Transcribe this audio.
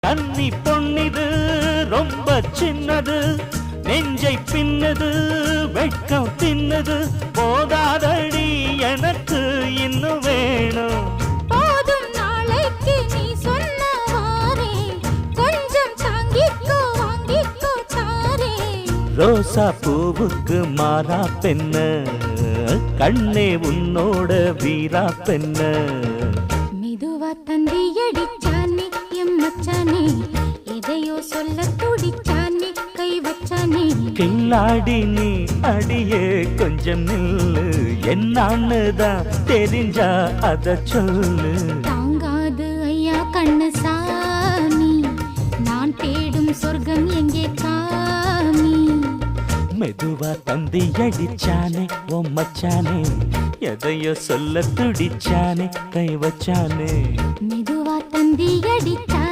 கன்னி பொன்னிது ரொம்ப சின்னது நெஞ்சை பின்னது வெட்கம் தின்னது போதாதடி எனக்கு இன்னும் வேணும் போதும் நாளைக்கு நீ சொன்னவாரே கொஞ்சம் தாங்கிக்கோ வாங்கிக்கோ தாரே ரோசா பூவுக்கு மாறா பெண்ண கண்ணே உன்னோட வீரா பெண்ண மெதுவா தந்தி அடிச்சானே எம் மச்சானே எதையோ சொல்ல துடிச்சானே கை வச்சானே கில்லாடி நீ அடியே கொஞ்சம் நில்லு என்னான்னுதான் தெரிஞ்சா அத சொல்லு தாங்காது ஐயா கண்ணு சாமி நான் தேடும் சொர்க்கம் எங்கே காமி மெதுவா தந்தி அடிச்சானே ஓ மச்சானே எதையோ சொல்ல துடிச்சானே கை வச்சானே மெதுவா தந்தி அடிச்சா